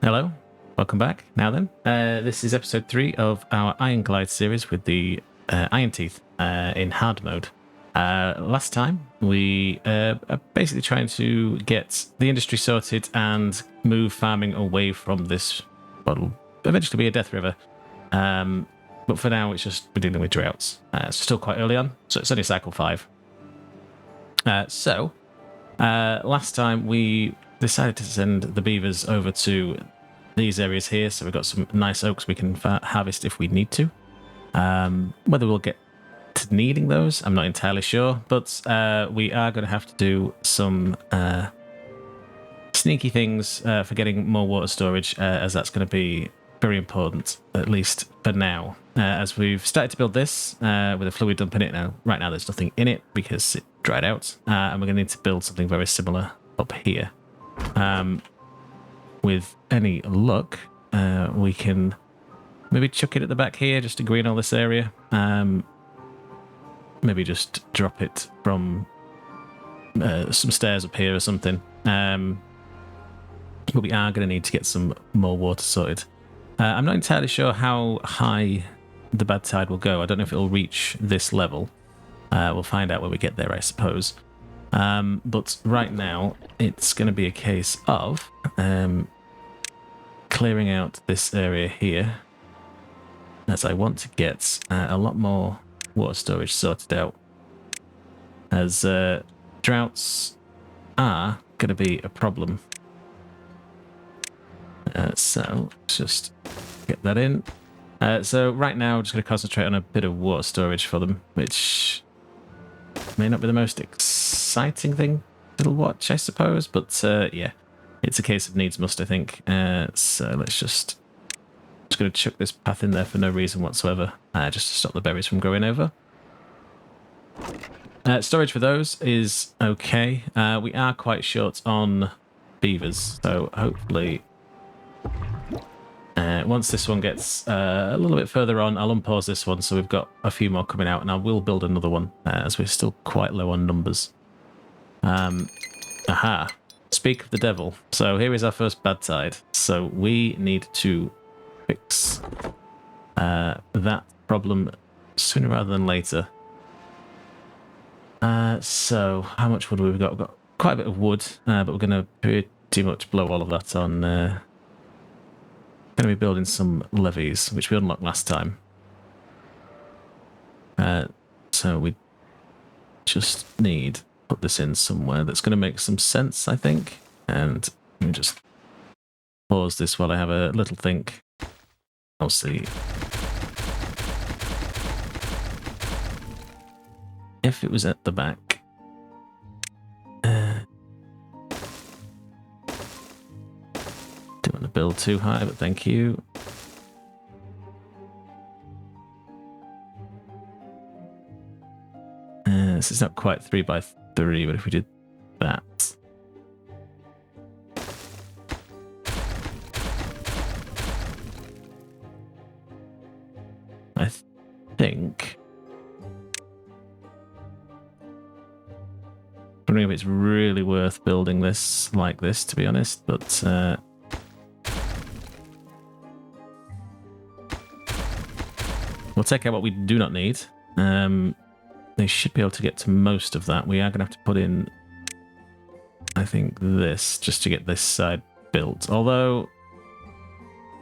Hello, welcome back. Now then, this is episode 3 of our Iron Glide series with the Iron Teeth in hard mode. Last time, we are basically trying to get the industry sorted and move farming away from this, what will eventually be a death river. But for now, it's just we're dealing with droughts. It's still quite early on, so it's only cycle 5. Last time we decided to send the beavers over to these areas here, so we've got some nice oaks we can harvest if we need to. Whether we'll get to needing those, I'm not entirely sure, but we are going to have to do some sneaky things for getting more water storage, as that's going to be very important, at least for now. As we've started to build this with a fluid dump in it now. Right now there's nothing in it because it dried out, and we're going to need to build something very similar up here. With any luck, we can maybe chuck it at the back here just to green all this area. Maybe just drop it from some stairs up here or something. But we are going to need to get some more water sorted. I'm not entirely sure how high the bad tide will go. I don't know if it will reach this level. We'll find out when we get there, I suppose. But right now, it's going to be a case of clearing out this area here, as I want to get a lot more water storage sorted out, as droughts are going to be a problem. So let's just get that in. So right now, I'm just going to concentrate on a bit of water storage for them, which may not be the most exciting thing to watch, I suppose, but yeah, it's a case of needs must, I think. So let's just going to chuck this path in there for no reason whatsoever, just to stop the berries from growing over. Storage for those is okay. We are quite short on beavers, so hopefully once this one gets a little bit further on, I'll unpause this one so we've got a few more coming out, and I will build another one as we're still quite low on numbers. Aha. Speak of the devil. So here is our first bad tide. So we need to fix that problem sooner rather than later. So how much wood have we got? We've got quite a bit of wood, but we're going to pretty much blow all of that on. Going to be building some levees, which we unlocked last time. So we just need put this in somewhere that's going to make some sense, I think. And let me just pause this while I have a little think. I'll see if it was at the back. Don't want to build too high, but thank you. This is not quite 3x3, but if we did that. I think. I don't know if it's really worth building this like this, to be honest, but we'll take out what we do not need. They should be able to get to most of that. We are going to have to put in, I think, this just to get this side built. Although,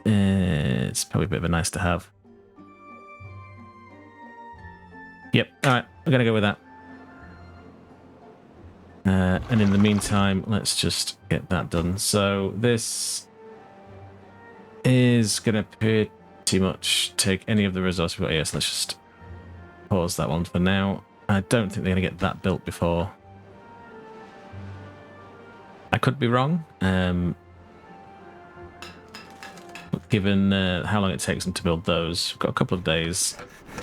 it's probably a bit of a nice to have. Yep, alright, we're going to go with that. And in the meantime, let's just get that done. So this is going to pretty much take any of the resources we've got here. So let's just pause that one for now. I don't think they're going to get that built before. I could be wrong, given how long it takes them to build those. We've got a couple of days,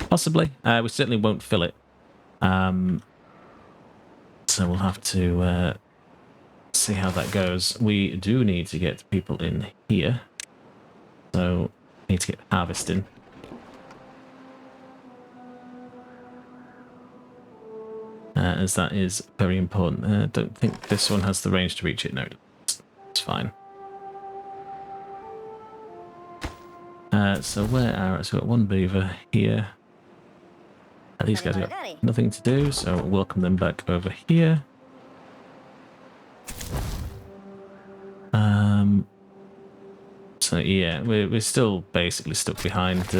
possibly. We certainly won't fill it. So we'll have to see how that goes. We do need to get people in here. So need to get harvesting. As that is very important. I don't think this one has the range to reach it. No, it's fine. So where are... So we've got one beaver here. These guys have got nothing to do, so we'll welcome them back over here. So yeah, we're still basically stuck behind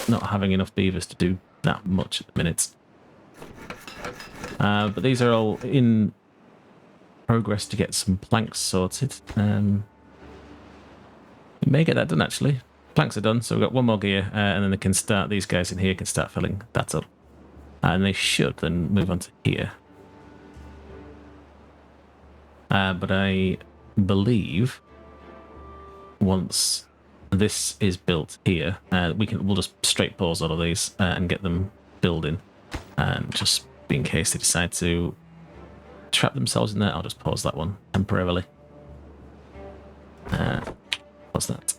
not having enough beavers to do that much at the minute. But these are all in progress to get some planks sorted. We may get that done actually. Planks are done, so we've got one more gear, and then they can start. These guys in here can start filling that up, and they should then move on to here. But I believe once this is built here, we'll just straight pause all of these and get them building, and just in case they decide to trap themselves in there, I'll just pause that one temporarily. What's that?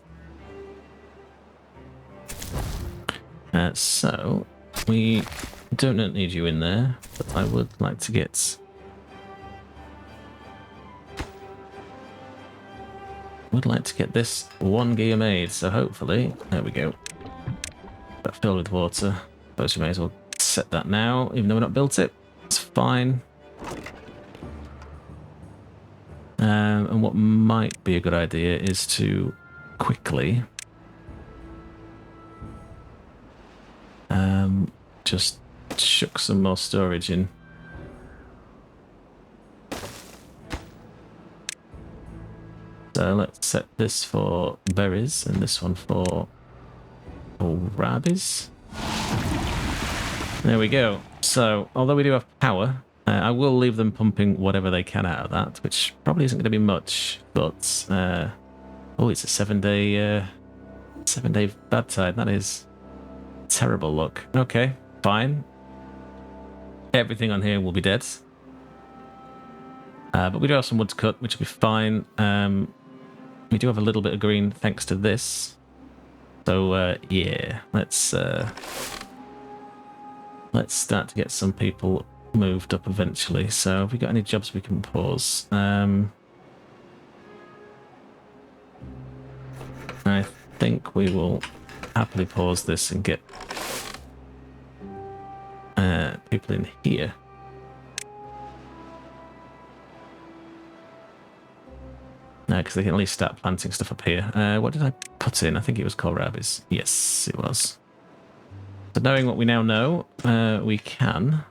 So we don't need you in there, but I would like to get... this one gear made, so hopefully, there we go. That filled with water. Suppose we may as well set that now, even though we've not built it. It's fine. And what might be a good idea is to quickly just chuck some more storage in. So let's set this for berries and this one for rabbits. There we go. So although we do have power, I will leave them pumping whatever they can out of that, which probably isn't going to be much, but oh, it's a 7-day bad tide. That is terrible luck. Okay, fine. Everything on here will be dead. But we do have some wood to cut, which will be fine. We do have a little bit of green thanks to this. So yeah, let's start to get some people moved up eventually. So have we got any jobs we can pause? I think we will happily pause this and get people in here. No, because they can at least start planting stuff up here. What did I put in? I think it was kohlrabies. Yes, it was. So knowing what we now know, we can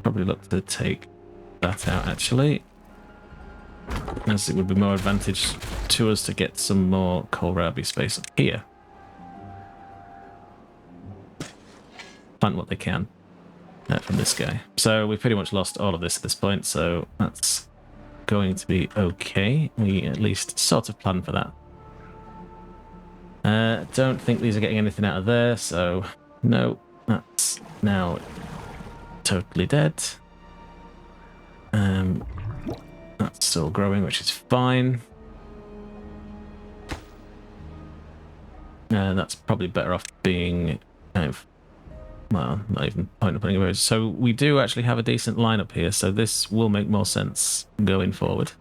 probably look to take that out, actually. As it would be more advantage to us to get some more kohlrabi space up here. Plant what they can from this guy. So we've pretty much lost all of this at this point, so that's going to be okay. We at least sort of plan for that. Don't think these are getting anything out of there, so no, that's now totally dead. That's still growing, which is fine. That's probably better off being kind of, well, not even point of putting it. So we do actually have a decent lineup here, so this will make more sense going forward.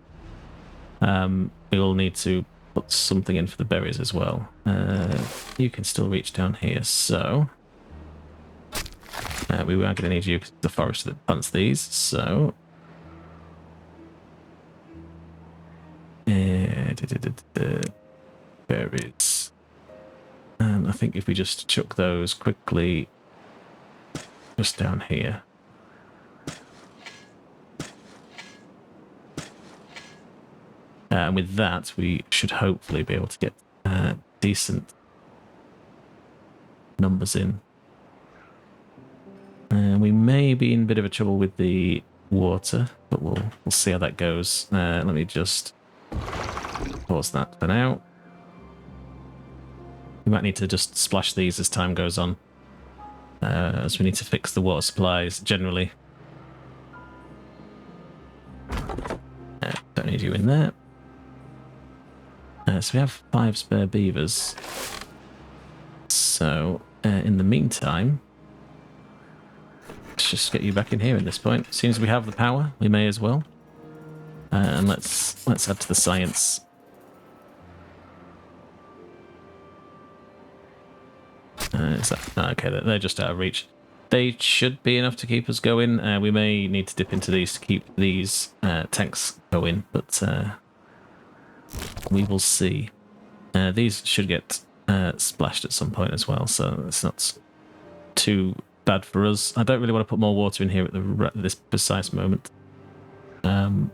We will need to put something in for the berries as well. You can still reach down here, so we are going to need you, the forest that plants these, so berries. I think if we just chuck those quickly just down here. And with that, we should hopefully be able to get decent numbers in. We may be in a bit of a trouble with the water, but we'll see how that goes. Let me just pause that for now. We might need to just splash these as time goes on, as we need to fix the water supplies generally. Don't need you in there. So we have 5 spare beavers. So in the meantime, let's just get you back in here at this point. As soon as we have the power, we may as well. And let's add to the science Is that okay? They're just out of reach. They should be enough to keep us going. We may need to dip into these to keep these tanks going, but we will see. These should get splashed at some point as well, so it's not too bad for us. I don't really want to put more water in here at this precise moment. And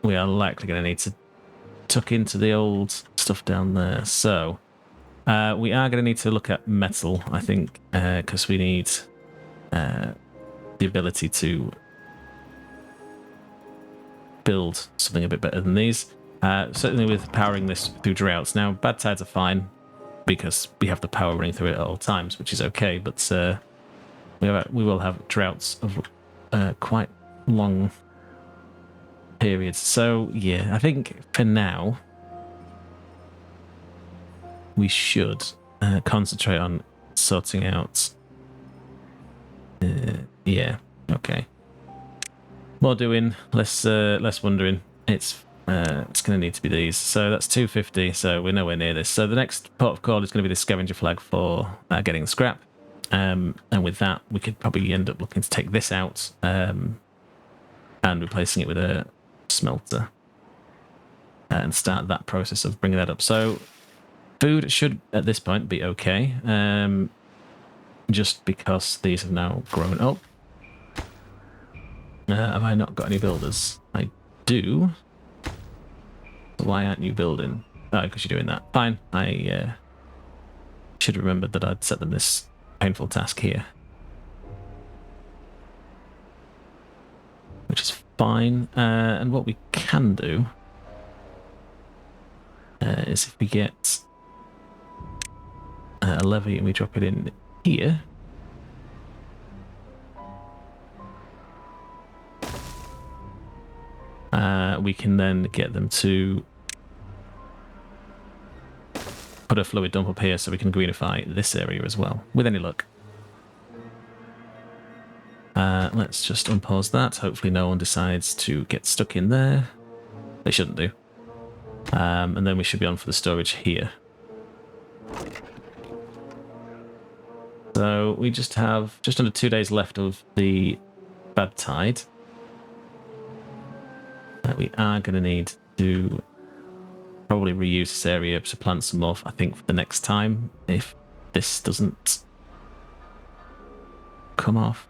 we are likely going to need to tuck into the old stuff down there. So we are going to need to look at metal, I think, because we need the ability to build something a bit better than these. Certainly with powering this through droughts. Now, bad tides are fine because we have the power running through it at all times, which is okay, but we will have droughts of quite long periods. So, yeah, I think for now, we should concentrate on sorting out... yeah, okay. More doing, less wondering. It's going to need to be these. So that's 250, so we're nowhere near this. So the next port of call is going to be the scavenger flag for getting the scrap. And with that, we could probably end up looking to take this out and replacing it with a smelter and start that process of bringing that up. So food should, at this point, be okay, just because these have now grown up. Have I not got any builders? I do. Why aren't you building? Oh, because you're doing that. Fine. I should have remembered that I'd set them this painful task here. Which is fine. And what we can do is if we get a levy and we drop it in here, we can then get them to put a fluid dump up here so we can greenify this area as well, with any luck. Let's just unpause that. Hopefully no one decides to get stuck in there. They shouldn't do. And then we should be on for the storage here. So we just have just under 2 days left of the bad tide. We are going to need to probably reuse this area to plant some more, I think, for the next time, if this doesn't come off.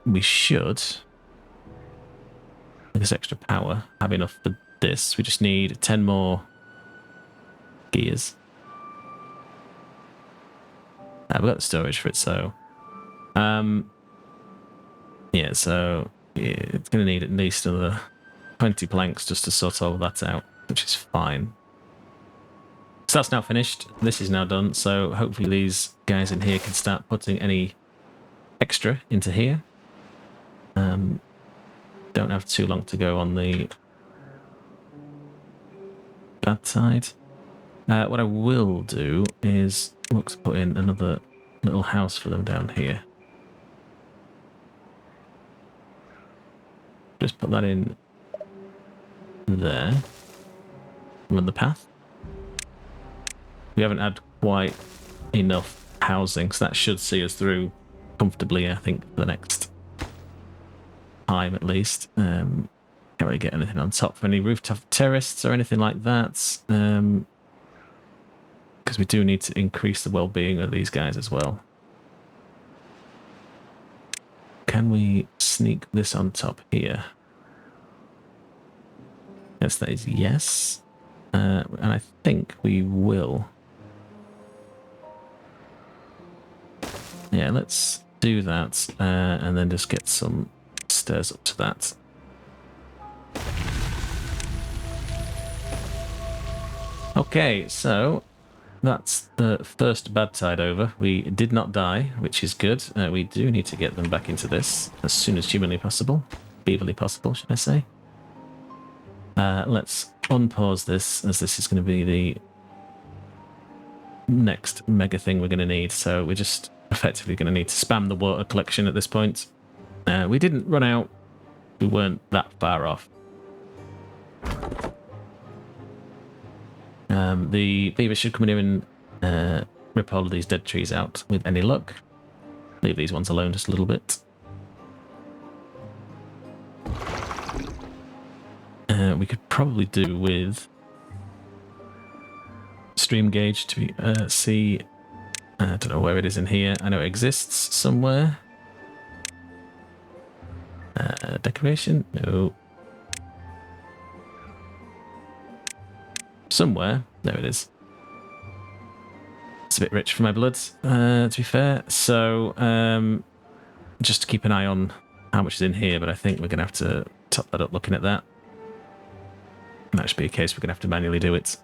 We should, with this extra power, have enough for this. We just need 10 more gears. We've got the storage for it, so... yeah, so it's going to need at least another 20 planks just to sort all that out, which is fine. So that's now finished. This is now done, so hopefully these guys in here can start putting any extra into here. Don't have too long to go on the bad tide. What I will do is look to put in another little house for them down here. Just put that in there. Run the path. We haven't had quite enough housing, so that should see us through comfortably, I think, for the next time at least. Can't really get anything on top for any rooftop terraces or anything like that, because we do need to increase the well-being of these guys as well. Can we sneak this on top here? Yes, that is yes. And I think we will. Yeah, let's do that, and then just get some stairs up to that. Okay, so that's the first bad tide over. We did not die, which is good. We do need to get them back into this as soon as humanly possible. Beaverly possible, should I say. Let's unpause this, as this is going to be the next mega thing we're going to need. So we're just effectively going to need to spam the water collection at this point. We didn't run out. We weren't that far off. The beavers should come in here in rip all of these dead trees out with any luck. Leave these ones alone just a little bit. We could probably do with stream gauge to see. I don't know where it is in here. I know it exists somewhere. Decoration? No. Somewhere. There it is. It's a bit rich for my blood, to be fair. So, just to keep an eye on how much is in here, but I think we're going to have to top that up looking at that. That should be a case we're going to have to manually do it.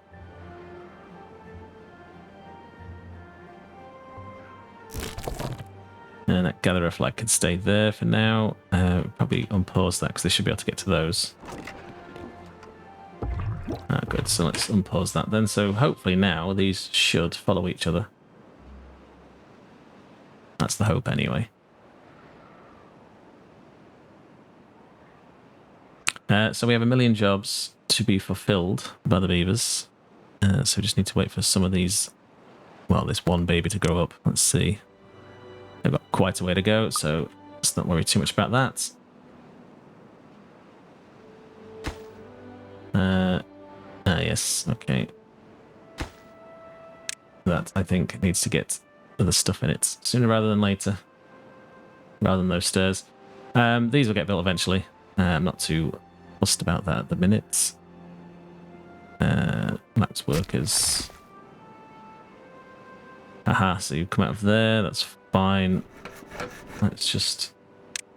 And that gatherer flag can stay there for now. Probably unpause that because they should be able to get to those. Ah, good. So let's unpause that then. So hopefully now these should follow each other. That's the hope anyway. So we have 1 million jobs to be fulfilled by the beavers. So we just need to wait for some of these, well, this one baby to grow up. Let's see. They've got quite a way to go, so let's not worry too much about that. Yes, okay. That, I think, needs to get other stuff in it sooner rather than later. Rather than those stairs. These will get built eventually. I'm not too fussed about that at the minute. Max workers. Aha, so you come out of there, that's fine. Let's just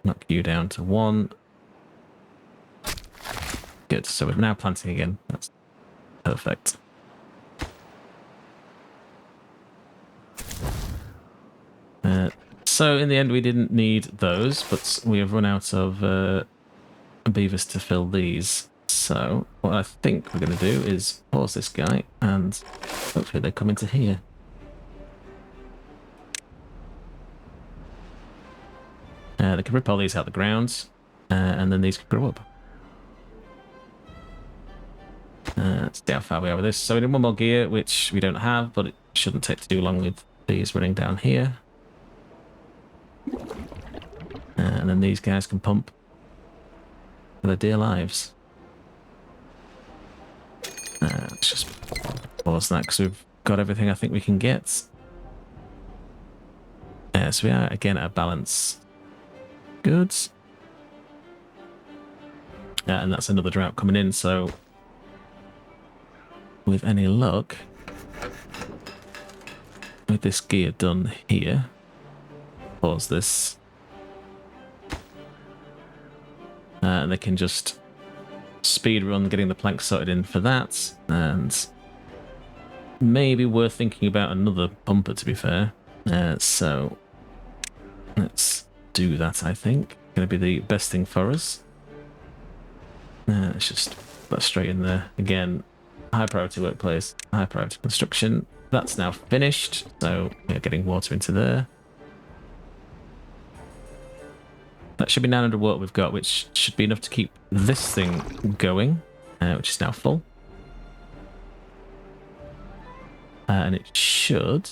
knock you down to 1. Good, so we're now planting again. That's perfect. So in the end we didn't need those, but we have run out of beavers to fill these. So what I think we're going to do is pause this guy and hopefully they come into here. They can rip all these out the ground, and then these can grow up. Let's see how far we are with this. So we need one more gear, which we don't have, but it shouldn't take too long with these running down here. And then these guys can pump for their dear lives. Let's just pause that because we've got everything I think we can get. So we are again at a balance. Good. And that's another drought coming in, so with any luck, with this gear done here, pause this, and they can just speed run getting the planks sorted in for that, and maybe worth thinking about another pumper to be fair. So let's do that, I think. Going to be the best thing for us. Let's just put straight in there. Again, high priority workplace, high priority construction. That's now finished, so we're getting water into there. That should be 900 watt we've got, which should be enough to keep this thing going, which is now full. And it should,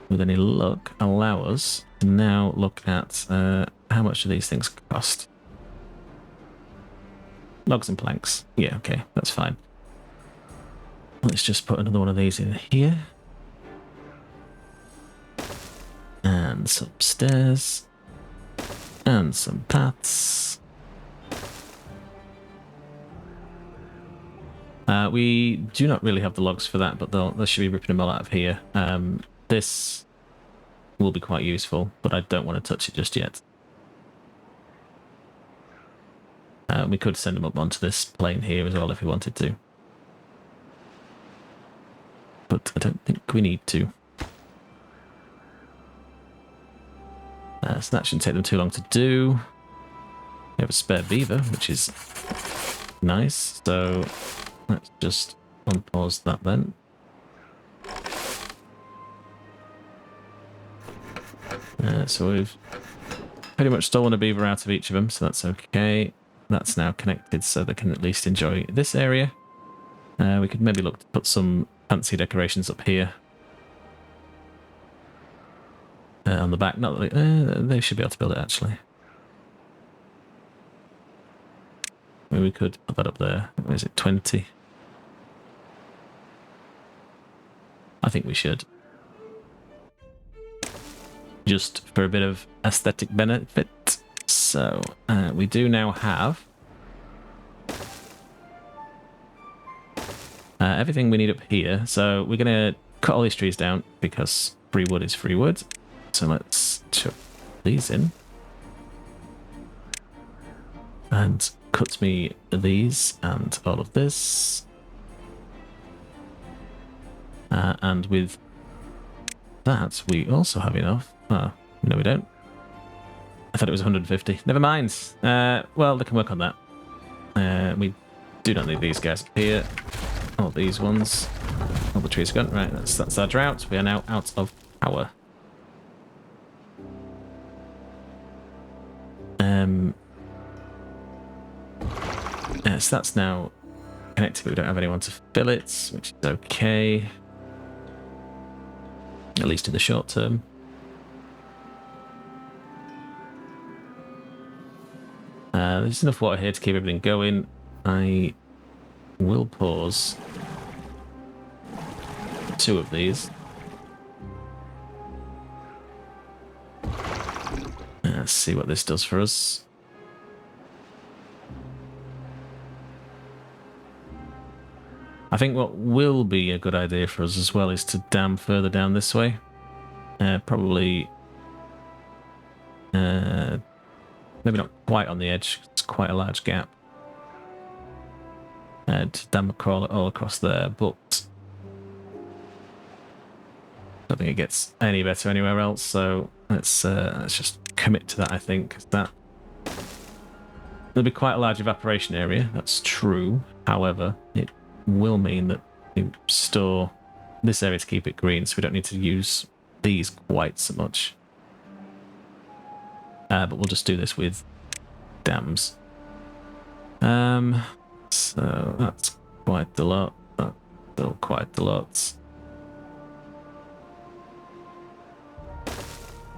with any luck, allow us to now look at how much do these things cost. Logs and planks. Yeah, okay, that's fine. Let's just put another one of these in here. And some stairs. And some paths. We do not really have the logs for that, but they should be ripping them all out of here. This will be quite useful, but I don't want to touch it just yet. We could send them up onto this plane here as well if we wanted to. But I don't think we need to. So that shouldn't take them too long to do. We have a spare beaver, which is nice. So let's just unpause that then. So we've pretty much stolen a beaver out of each of them, so that's okay. That's now connected so they can at least enjoy this area. We could maybe look to put some fancy decorations up here. On the back, not that they should be able to build it actually. Maybe we could put that up there. Where is it? 20. I think we should. Just for a bit of aesthetic benefit. So we do now have everything we need up here. So we're going to cut all these trees down because free wood is free wood. So let's chuck these in. And cut me these and all of this. And with that, we also have enough. Oh, no, we don't. I thought it was 150. Never mind. Well, they can work on that. We do not need these guys up here. All these ones. All the trees are gone. Right, that's our drought. We are now out of power. So that's now connected, but we don't have anyone to fill it, which is okay. At least in the short term. There's enough water here to keep everything going. I will pause 2 of these. Let's see what this does for us. I think what will be a good idea for us as well is to dam further down this way. Probably... maybe not quite on the edge. It's quite a large gap. To dam crawl all across there, but... I don't think it gets any better anywhere else, so let's just commit to that, I think. There'll be quite a large evaporation area, that's true. However, it will mean that we store this area to keep it green, so we don't need to use these quite so much. But we'll just do this with dams. So that's quite a lot. That's still quite a lot.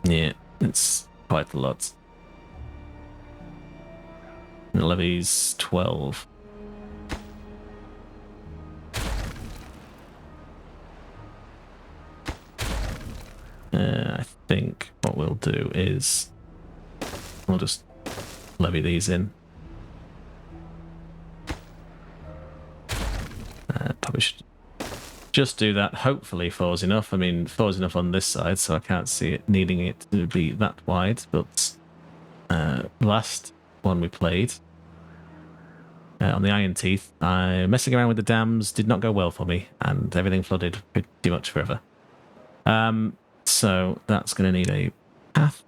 Yeah, it's quite a lot. And levies 12. I think what we'll do is we'll just levy these in. Probably should just do that. Hopefully 4's enough. I mean, 4's enough on this side, so I can't see it needing it to be that wide. But last one we played on the Iron Teeth, messing around with the dams did not go well for me, and everything flooded pretty much forever. So that's going to need a path.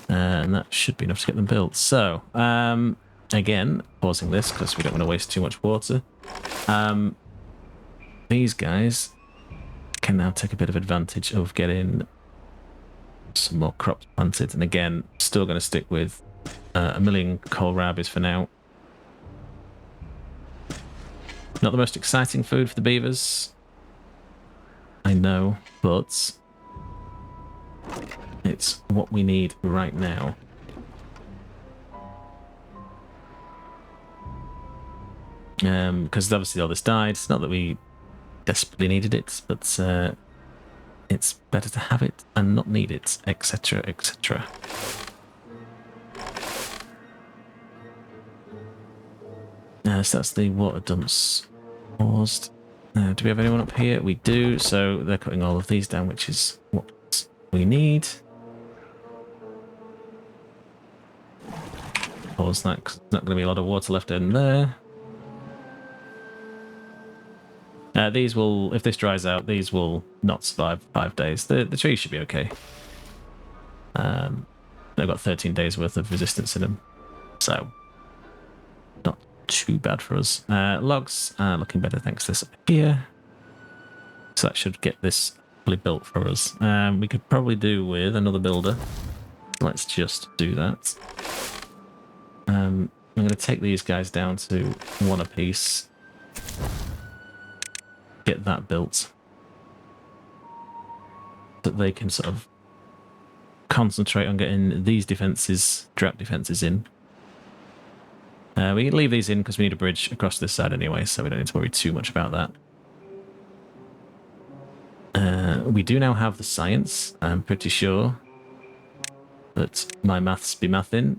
And that should be enough to get them built. So, again, pausing this because we don't want to waste too much water. These guys can now take a bit of advantage of getting some more crops planted. And again, still going to stick with a million kohlrabis for now. Not the most exciting food for the beavers, I know, but it's what we need right now. Because obviously all this died. It's not that we desperately needed it, but it's better to have it and not need it, etc., etc. So that's the water dumps paused. Do we have anyone up here? We do, so they're cutting all of these down, which is what we need. Pause that, 'cause there's not going to be a lot of water left in there. These will, if this dries out, these will not survive 5 days. The trees should be okay. They've got 13 days worth of resistance in them, so not too bad for us. Logs are looking better thanks to this up here. So that should get this fully built for us. We could probably do with another builder. Let's just do that. I'm going to take these guys down to 1 apiece. Get that built. So that they can sort of concentrate on getting these defences, drought defences in. We can leave these in because we need a bridge across this side anyway, so we don't need to worry too much about that. We do now have the science. I'm pretty sure that my maths be mathing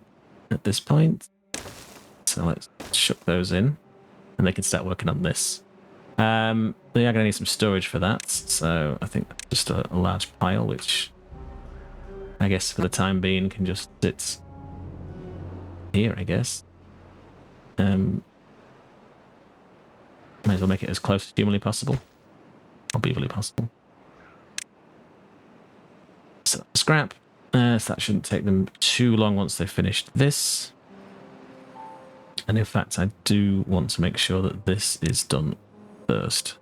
at this point. So let's chuck those in, and they can start working on this. They are going to need some storage for that, so I think just a large pile, which I guess for the time being can just sit here, I guess. Might as well make it as close as humanly possible, or beaverly possible. So scrap. So that shouldn't take them too long once they've finished this. And in fact, I do want to make sure that this is done first.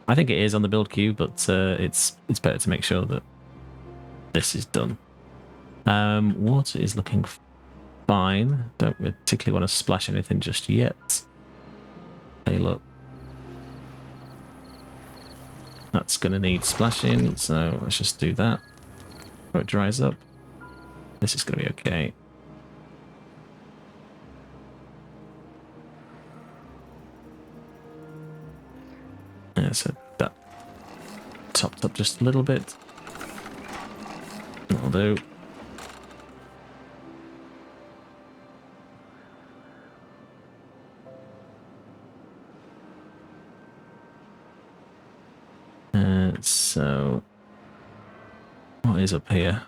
I think it is on the build queue, but it's better to make sure that this is done. Water is looking fine. Don't particularly want to splash anything just yet. Hey, look. That's going to need splashing, so let's just do that. Before it dries up. This is going to be okay. Yeah, so that topped up just a little bit. That'll do. So, what is up here?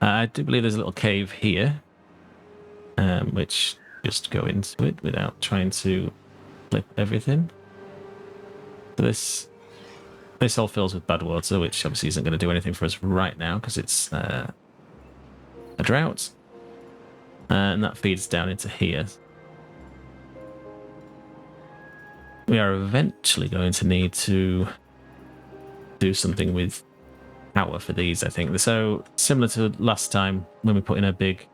I do believe there's a little cave here, which just go into it without trying to flip everything. So this all fills with bad water, which obviously isn't going to do anything for us right now because it's a drought, and that feeds down into here. We are eventually going to need to do something with power for these, I think. So similar to last time when we put in a big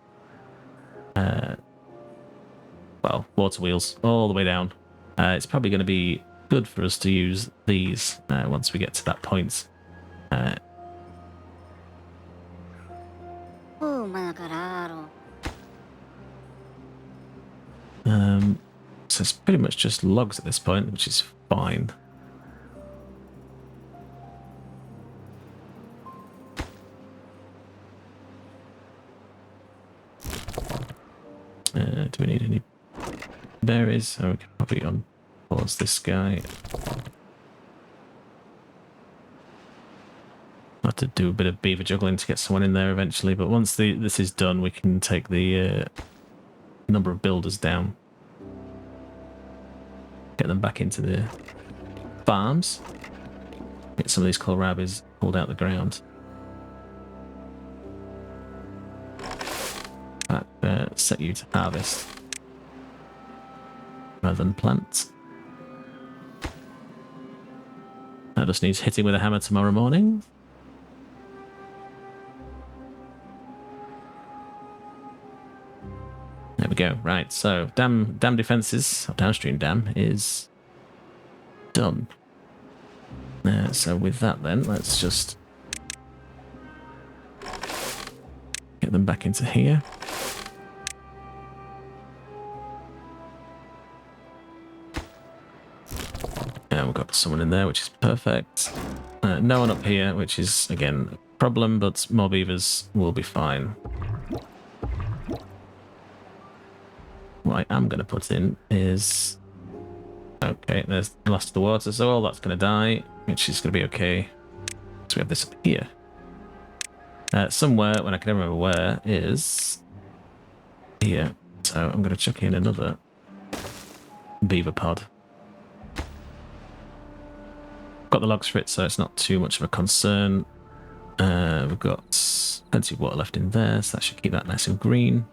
water wheels all the way down, it's probably going to be good for us to use these once we get to that point. So it's pretty much just logs at this point, which is fine. Do we need any berries? Oh, we can probably pause this guy. I'll have to do a bit of beaver juggling to get someone in there eventually, but once this is done, we can take the number of builders down. Get them back into the farms. Get some of these kohlrabis pulled out the ground. Set you to harvest rather than plant. That just needs hitting with a hammer tomorrow morning. There we go. Right, so dam defenses, or downstream dam, is done. So with that then, let's just get them back into here. And we've got someone in there, which is perfect. No one up here, which is, again, a problem, but more beavers will be fine. What I am going to put in is... Okay, there's the last of the water, so all that's going to die, which is going to be okay. So we have this up here. Somewhere, when I can never remember where, is here. So I'm going to chuck in another beaver pod. Got the logs for it, so it's not too much of a concern. We've got plenty of water left in there, so that should keep that nice and green.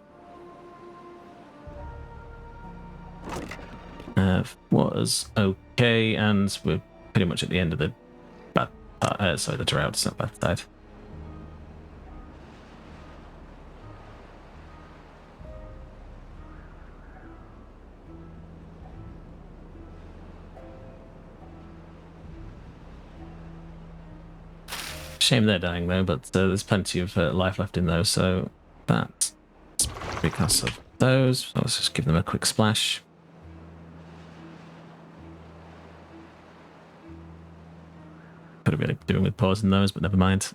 Water's okay, and we're pretty much at the end of the the drought. It's not bad tide. Shame they're dying though, but there's plenty of life left in those, so that's because of those. So let's just give them a quick splash. Could have really doing with pausing those, but never mind.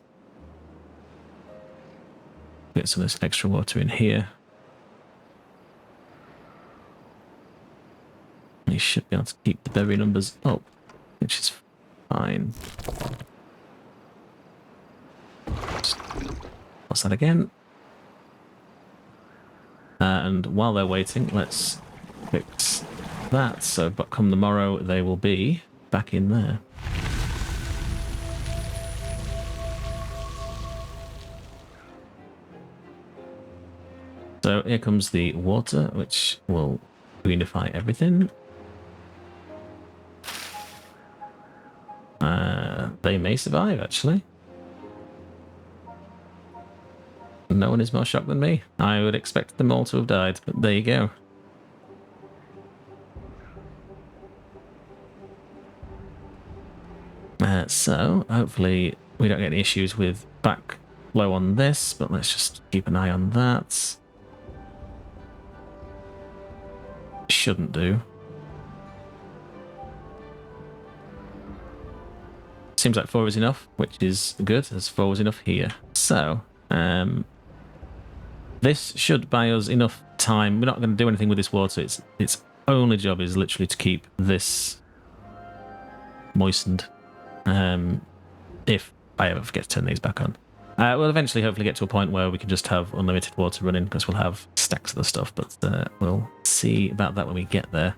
Get some of this extra water in here. You should be able to keep the berry numbers up, which is fine. What's that again? And while they're waiting, let's fix that. So, but come the morrow, they will be back in there. So here comes the water, which will greenify everything. They may survive, actually. No one is more shocked than me. I would expect them all to have died, but there you go. So, hopefully we don't get any issues with backflow on this, but let's just keep an eye on that. Shouldn't do. Seems like 4 is enough, which is good. There's 4 is enough here. So, this should buy us enough time. We're not going to do anything with this water. Its only job is literally to keep this moistened. If I ever forget to turn these back on. We'll eventually hopefully get to a point where we can just have unlimited water running because we'll have stacks of the stuff, but we'll see about that when we get there.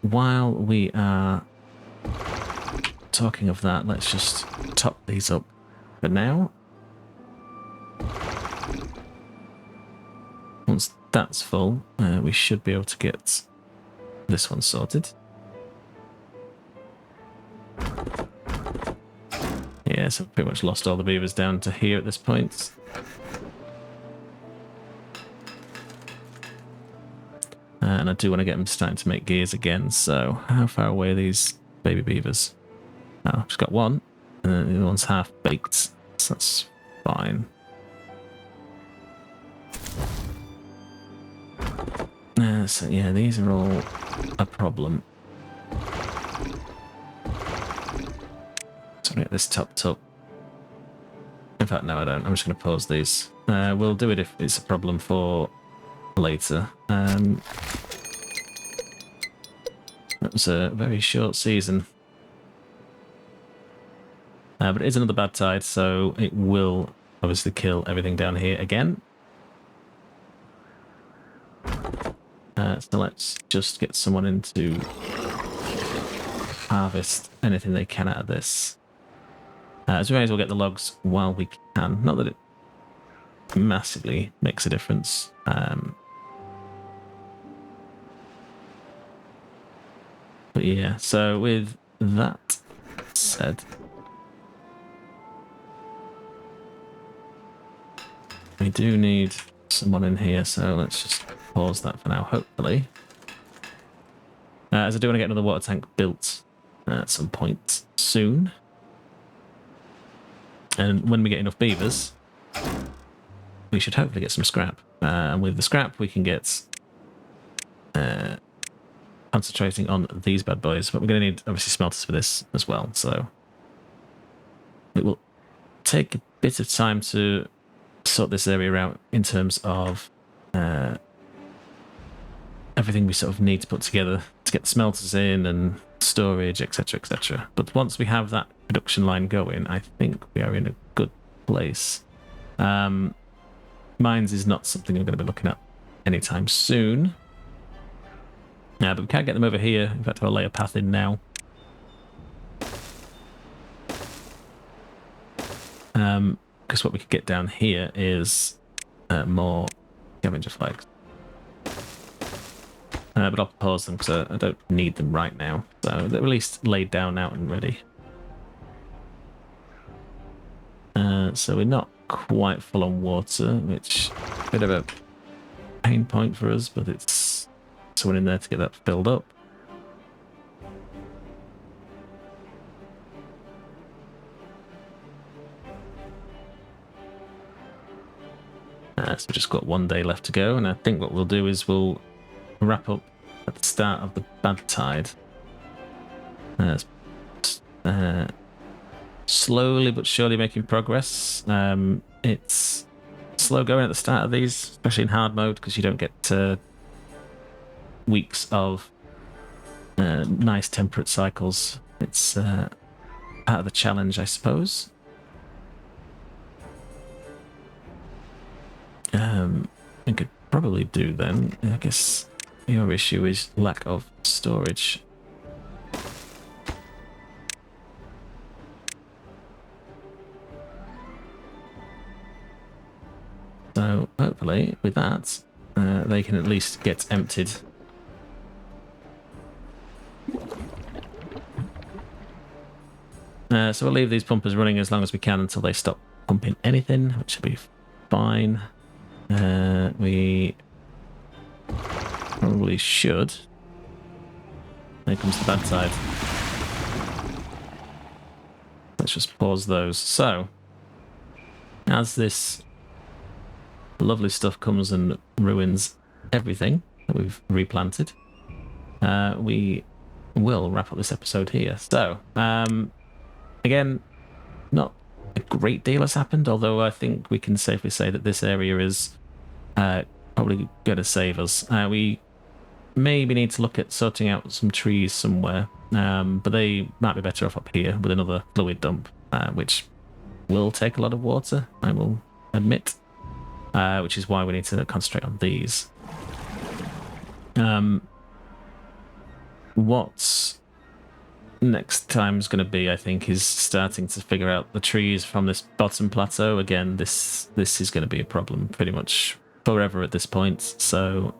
While we are talking of that, let's just top these up for now. Once that's full, we should be able to get this one sorted. Yeah, so pretty much lost all the beavers down to here at this point. And I do want to get them starting to make gears again, so how far away are these baby beavers? Oh, I've just got one, and then the other one's half baked, so that's fine. So yeah, these are all a problem. So I'm going to get this topped up. In fact, no, I don't. I'm just going to pause these. We'll do it if it's a problem for later. That was a very short season. But it is another bad tide, so it will obviously kill everything down here again. So let's just get someone in to harvest anything they can out of this. So we may as well get the logs while we can. Not that it massively makes a difference. But yeah, so with that said, we do need someone in here, so let's just pause that for now, hopefully. As I do want to get another water tank built at some point soon. And when we get enough beavers, we should hopefully get some scrap. And with the scrap, we can get concentrating on these bad boys. But we're going to need, obviously, smelters for this as well. So it will take a bit of time to sort this area out in terms of everything we sort of need to put together to get the smelters in and storage, etc., etc. But once we have that production line going, I think we are in a good place. Mines is not something we're going to be looking at anytime soon. But we can't get them over here. In fact, I'll lay a path in now. Because what we could get down here is more scavenger flags. But I'll pause them because I don't need them right now. So they're at least laid down out and ready. So we're not quite full on water, which is a bit of a pain point for us, but it's someone in there to get that filled up. So we've just got 1 day left to go, and I think what we'll do is we'll wrap up at the start of the bad tide. Slowly but surely making progress. It's slow going at the start of these, especially in hard mode, because you don't get weeks of nice temperate cycles. It's part of the challenge, I suppose. I could probably do then. I guess your issue is lack of storage. So hopefully with that, they can at least get emptied. So we'll leave these pumpers running as long as we can until they stop pumping anything, which will be fine. We probably should. There comes the bad tide. Let's just pause those. So, as this lovely stuff comes and ruins everything that we've replanted, we will wrap up this episode here. So, again, not a great deal has happened, although I think we can safely say that this area is probably going to save us. We maybe need to look at sorting out some trees somewhere, but they might be better off up here with another fluid dump, which will take a lot of water, I will admit, which is why we need to concentrate on these. What's next time's going to be, I think, is starting to figure out the trees from this bottom plateau. Again, this is going to be a problem pretty much forever at this point. So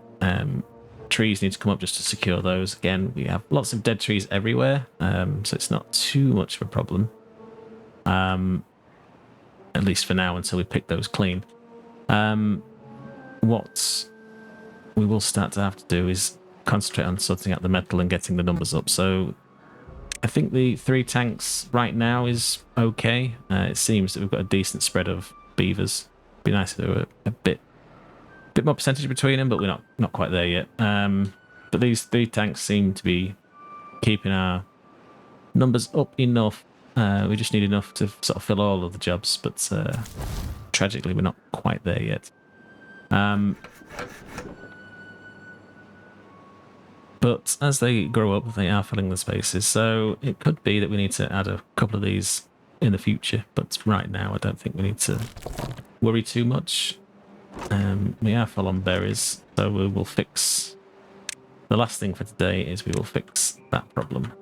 trees need to come up just to secure those. Again, we have lots of dead trees everywhere, so it's not too much of a problem. At least for now, until we pick those clean. What we will start to have to do is concentrate on sorting out the metal and getting the numbers up. So I think the 3 tanks right now is okay. It seems that we've got a decent spread of beavers. It'd be nice if there were a bit more percentage between them, but we're not quite there yet. But these 3 tanks seem to be keeping our numbers up enough. We just need enough to sort of fill all of the jobs, but tragically we're not quite there yet. But as they grow up, they are filling the spaces, so it could be that we need to add a couple of these in the future, but right now I don't think we need to worry too much. We are full on berries, so we will fix... The last thing for today is we will fix that problem.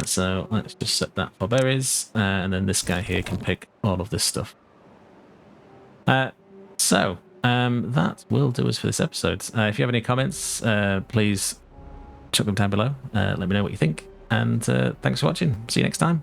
So let's just set that for berries, and then this guy here can pick all of this stuff. That will do us for this episode. If you have any comments, please chuck them down below. Let me know what you think. And thanks for watching. See you next time.